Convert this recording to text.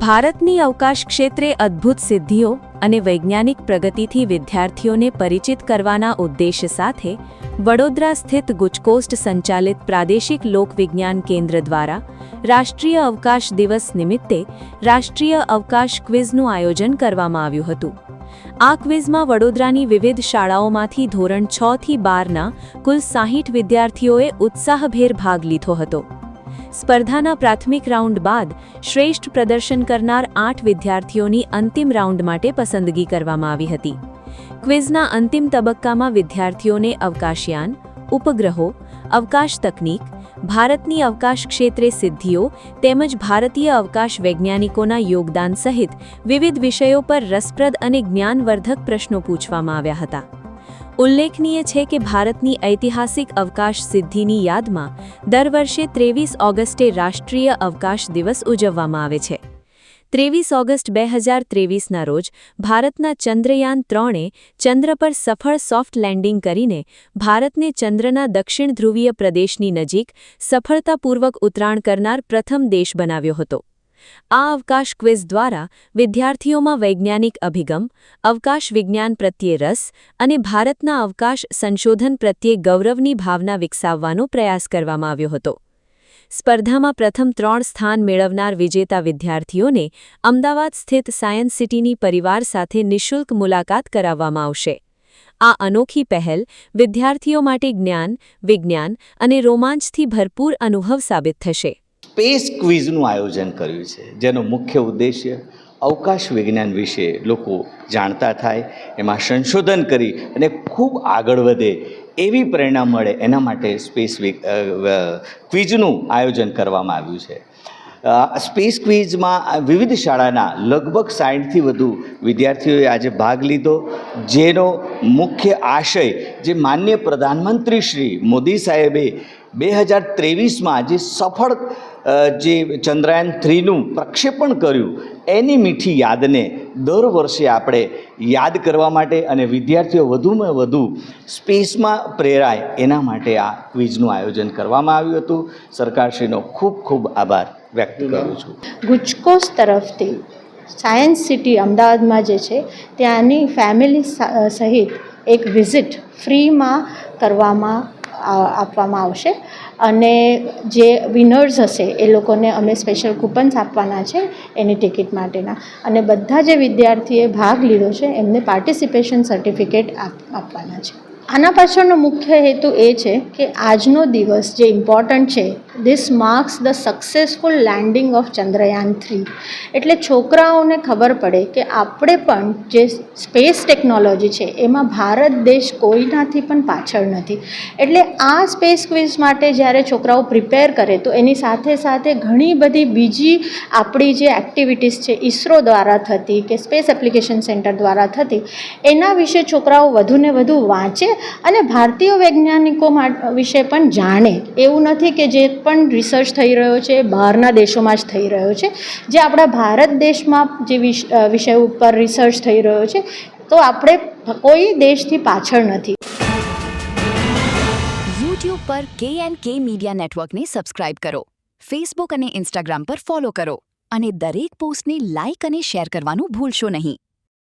ભારતની અવકાશ ક્ષેત્રે અદ્ભુત સિદ્ધિઓ અને વૈજ્ઞાનિક પ્રગતિથી વિદ્યાર્થીઓને પરિચિત કરવાના ઉદ્દેશ્ય સાથે વડોદરા સ્થિત ગુજકોસ્ટ સંચાલિત પ્રાદેશિક લોકવિજ્ઞાન કેન્દ્ર દ્વારા રાષ્ટ્રીય અવકાશ દિવસ નિમિત્તે રાષ્ટ્રીય અવકાશ ક્વિઝનું આયોજન કરવામાં આવ્યું હતું। આ ક્વિઝમાં વડોદરાની વિવિધ શાળાઓમાંથી ધોરણ 6 થી 12ના કુલ 60 વિદ્યાર્થીઓએ ઉત્સાહભેર ભાગ લીધો હતો। સ્પર્ધાના પ્રાથમિક રાઉન્ડ બાદ શ્રેષ્ઠ પ્રદર્શન કરનાર 8 વિદ્યાર્થીઓની અંતિમ રાઉન્ડ માટે પસંદગી કરવામાં આવી હતી। ક્વિઝના અંતિમ તબક્કામાં વિદ્યાર્થીઓને અવકાશયાન, ઉપગ્રહો, અવકાશ તકનીક, ભારતની અવકાશ ક્ષેત્રે સિદ્ધિઓ તેમજ ભારતીય અવકાશ વૈજ્ઞાનિકોના યોગદાન સહિત વિવિધ વિષયો પર રસપ્રદ અને જ્ઞાનવર્ધક પ્રશ્નો પૂછવામાં આવ્યા હતા। ઉલ્લેખનીય છે કે ભારતની ઐતિહાસિક અવકાશ સિદ્ધિની યાદમાં દર વર્ષે 23 ઓગસ્ટે રાષ્ટ્રીય અવકાશ દિવસ ઉજવવામાં આવે છે। 23 ઓગસ્ટ 2023ના રોજ ભારતના ચંદ્રયાન 3એ ચંદ્ર પર સફળ સોફ્ટ લેન્ડિંગ કરીને ભારતને ચંદ્રના દક્ષિણ ધ્રુવીય પ્રદેશની નજીક સફળતાપૂર્વક ઉતરાણ કરનાર પ્રથમ દેશ બનાવ્યો હતો। આ અવકાશ ક્વિઝ દ્વારા વિદ્યાર્થીઓમાં વૈજ્ઞાનિક અભિગમ, અવકાશ વિજ્ઞાન પ્રત્યે રસ અને ભારતના અવકાશ સંશોધન પ્રત્યે ગૌરવની ભાવના વિકસાવવાનો પ્રયાસ કરવામાં આવ્યો હતો। સ્પર્ધામાં પ્રથમ 3 સ્થાન મેળવનાર વિજેતા વિદ્યાર્થીઓને અમદાવાદ સ્થિત સાયન્સ સિટીની પરિવાર સાથે નિઃશુલ્ક મુલાકાત કરાવવામાં આવશે। આ અનોખી પહેલ વિદ્યાર્થીઓ માટે જ્ઞાન, વિજ્ઞાન અને રોમાંચથી ભરપૂર અનુભવ સાબિત થશે। સ્પેસ ક્વિઝનું આયોજન કર્યું છે, જેનો મુખ્ય ઉદ્દેશ્ય અવકાશ વિજ્ઞાન વિશે લોકો જાણતા થાય, એમાં સંશોધન કરી અને ખૂબ આગળ વધે એવી પ્રેરણા મળે એના માટે સ્પેસ ક્વિઝનું આયોજન કરવામાં આવ્યું છે। સ્પેસ ક્વિઝમાં વિવિધ શાળાના લગભગ 60થી વધુ વિદ્યાર્થીઓએ આજે ભાગ લીધો, જેનો મુખ્ય આશય જે માનનીય પ્રધાનમંત્રી શ્રી મોદી સાહેબે 2023માં જે સફળ જે ચંદ્રયાન 3નું પ્રક્ષેપણ કર્યું એની મીઠી યાદને દર વર્ષે આપણે યાદ કરવા માટે અને વિદ્યાર્થીઓ વધુમાં વધુ સ્પેસમાં પ્રેરાય એના માટે આ ક્વિઝનું આયોજન કરવામાં આવ્યું હતું। સરકારશ્રીનો ખૂબ ખૂબ આભાર વ્યક્ત કરું છું। ગુજકોસ્ટ તરફથી સાયન્સ સિટી અમદાવાદમાં જે છે ત્યાંની ફેમિલી સહિત એક વિઝિટ ફ્રીમાં આપવામાં આવશે અને જે વિનર્સ હશે એ લોકોને અમે સ્પેશિયલ કૂપન્સ આપવાના છે એની ટિકિટ માટેના, અને બધા જે વિદ્યાર્થીએ ભાગ લીધો છે એમને પાર્ટિસિપેશન સર્ટિફિકેટ આપવાના છે। આના પાછળનો મુખ્ય હેતુ એ છે કે આજનો દિવસ જે ઇમ્પોર્ટન્ટ છે, this marks the successful landing of Chandrayaan 3, એટલે છોકરાઓને ખબર પડે કે આપણે પણ જે સ્પેસ ટેકનોલોજી છે એમાં ભારત દેશ કોઈનાથી પણ પાછળ નથી। એટલે આ સ્પેસ ક્વિઝ માટે જ્યારે છોકરાઓ પ્રિપેર કરે તો એની સાથે સાથે ઘણી બધી બીજી આપણી જે એક્ટિવિટીઝ છે ઇસરો દ્વારા થતી કે સ્પેસ એપ્લિકેશન સેન્ટર દ્વારા થતી એના વિશે છોકરાઓ વધુને વધુ વાંચે અને ભારતીય વૈજ્ઞાનિકો વિશે પણ જાણે। એવું નથી કે જે પણ રિસર્ચ થઈ રહ્યો છે બહારના દેશોમાં જ થઈ રહ્યો છે, જે આપણા ભારત દેશમાં જે વિષય ઉપર રિસર્ચ થઈ રહ્યો છે તો આપણે કોઈ દેશથી પાછળ નથી। YouTube પર K&K મીડિયા નેટવર્કને સબસ્ક્રાઇબ કરો, ફેસબુક અને ઇન્સ્ટાગ્રામ પર ફોલો કરો અને દરેક પોસ્ટને લાઇક અને શેર કરવાનું ભૂલશો નહીં।